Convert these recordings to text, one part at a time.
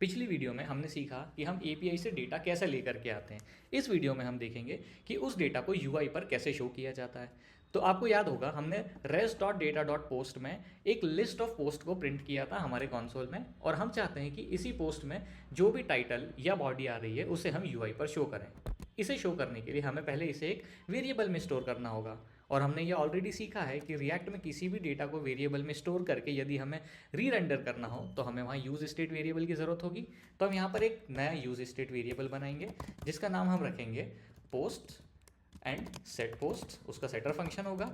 पिछली वीडियो में हमने सीखा कि हम एपीआई से डेटा कैसे लेकर के आते हैं। इस वीडियो में हम देखेंगे कि उस डेटा को यूआई पर कैसे शो किया जाता है। तो आपको याद होगा हमने res.data.post में एक लिस्ट ऑफ पोस्ट को प्रिंट किया था हमारे कंसोल में, और हम चाहते हैं कि इसी पोस्ट में जो भी टाइटल या बॉडी आ रही है उसे हम यूआई पर शो करें। इसे शो करने के लिए हमें पहले इसे एक वेरिएबल में स्टोर करना होगा, और हमने ये ऑलरेडी सीखा है कि रिएक्ट में किसी भी डेटा को वेरिएबल में स्टोर करके यदि हमें री रेंडर करना हो तो हमें वहाँ यूज स्टेट वेरिएबल की ज़रूरत होगी। तो हम यहाँ पर एक नया यूज स्टेट वेरिएबल बनाएंगे जिसका नाम हम रखेंगे पोस्ट एंड सेट पोस्ट। उसका सेटर फंक्शन होगा।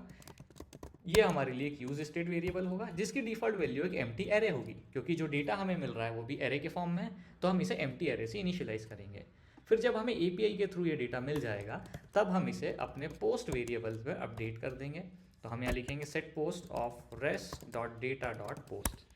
ये हमारे लिए एक यूज स्टेट वेरिएबल होगा जिसकी डिफॉल्ट वैल्यू एक एम्प्टी एरे होगी, क्योंकि जो डेटा हमें मिल रहा है वो भी एरे के फॉर्म में है, तो हम इसे एम्प्टी एरे से इनिशियलाइज करेंगे। फिर जब हमें एपीआई के थ्रू ये डेटा मिल जाएगा तब हम इसे अपने पोस्ट वेरिएबल्स में अपडेट कर देंगे। तो हम यहाँ लिखेंगे सेट पोस्ट ऑफ res.data.post।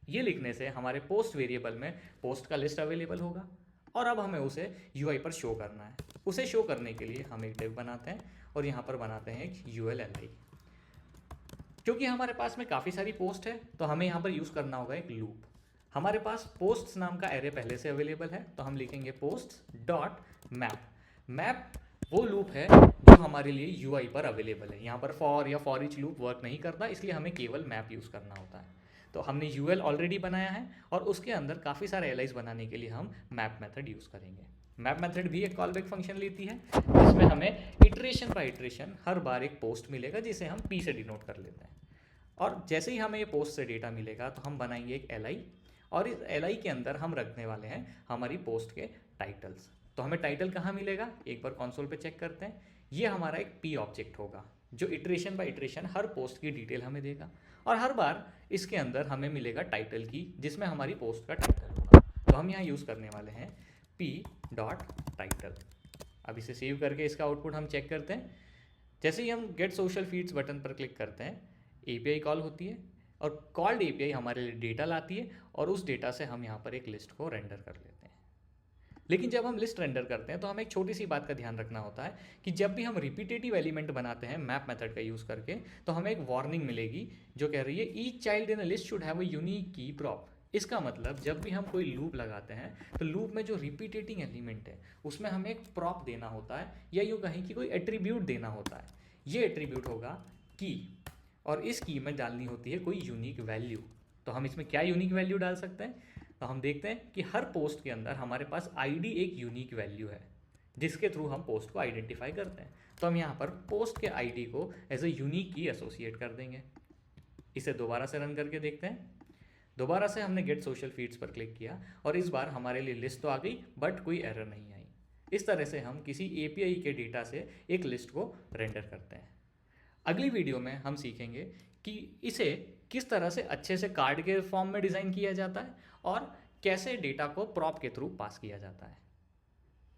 ये लिखने से हमारे पोस्ट वेरिएबल में पोस्ट का लिस्ट अवेलेबल होगा, और अब हमें उसे यूआई पर शो करना है। उसे शो करने के लिए हम एक डिव बनाते हैं और यहाँ पर बनाते हैं एक ULLI। क्योंकि हमारे पास में काफ़ी सारी पोस्ट है तो हमें यहाँ पर यूज़ करना होगा एक लूप। हमारे पास पोस्ट्स नाम का एरे पहले से अवेलेबल है, तो हम लिखेंगे पोस्ट डॉट मैप। मैप वो लूप है जो हमारे लिए यूआई पर अवेलेबल है। यहाँ पर फॉर या फॉर ईच लूप वर्क नहीं करता, इसलिए हमें केवल मैप यूज़ करना होता है। तो हमने यूएल ऑलरेडी बनाया है और उसके अंदर काफ़ी सारे एलाइज बनाने के लिए हम मैप मेथड यूज़ करेंगे। मैप मेथड भी एक कॉलबैक फंक्शन लेती है जिसमें हमें इटरेशन बाय इटरेशन हर बार एक पोस्ट मिलेगा जिसे हम पी से डिनोट कर लेते हैं। और जैसे ही हमें ये पोस्ट से डेटा मिलेगा तो हम बनाएंगे एक एलआई, और इस एलआई के अंदर हम रखने वाले हैं हमारी पोस्ट के टाइटल्स। तो हमें टाइटल कहाँ मिलेगा, एक बार कंसोल पे चेक करते हैं। ये हमारा एक पी ऑब्जेक्ट होगा जो इटरेशन बाय इटरेशन हर पोस्ट की डिटेल हमें देगा, और हर बार इसके अंदर हमें मिलेगा टाइटल की जिसमें हमारी पोस्ट का टाइटल होगा। तो हम यहाँ यूज़ करने वाले हैं पी डॉट टाइटल। अब इसे सेव करके इसका आउटपुट हम चेक करते हैं। जैसे ही हम गेट सोशल फीड्स बटन पर क्लिक करते हैं एपीआई कॉल होती है, और कॉल्ड एपीआई हमारे लिए डेटा लाती है, और उस डेटा से हम यहाँ पर एक लिस्ट को रेंडर कर लेते हैं। लेकिन जब हम लिस्ट रेंडर करते हैं तो हमें एक छोटी सी बात का ध्यान रखना होता है कि जब भी हम रिपीटेटिव एलिमेंट बनाते हैं मैप मेथड का यूज़ करके तो हमें एक वार्निंग मिलेगी जो कह रही है each child in a list should have a unique की प्रॉप। इसका मतलब जब भी हम कोई लूप लगाते हैं तो लूप में जो रिपीटेटिंग एलिमेंट है उसमें हमें एक प्रॉप देना होता है, या यूँ कहें कि कोई एट्रीब्यूट देना होता है। ये एट्रीब्यूट होगा की, और इस की में डालनी होती है कोई यूनिक वैल्यू। तो हम इसमें क्या यूनिक वैल्यू डाल सकते हैं, तो हम देखते हैं कि हर पोस्ट के अंदर हमारे पास आईडी एक यूनिक वैल्यू है जिसके थ्रू हम पोस्ट को आइडेंटिफाई करते हैं। तो हम यहाँ पर पोस्ट के आईडी को एज ए यूनिक की एसोसिएट कर देंगे। इसे दोबारा से रन करके देखते हैं। दोबारा से हमने गेट सोशल फीड्स पर क्लिक किया और इस बार हमारे लिए लिस्ट तो आ गई बट कोई एरर नहीं आई। इस तरह से हम किसी एपीआई के डेटा से एक लिस्ट को रेंडर करते हैं। अगली वीडियो में हम सीखेंगे कि इसे किस तरह से अच्छे से कार्ड के फॉर्म में डिज़ाइन किया जाता है और कैसे डेटा को प्रॉप के थ्रू पास किया जाता है।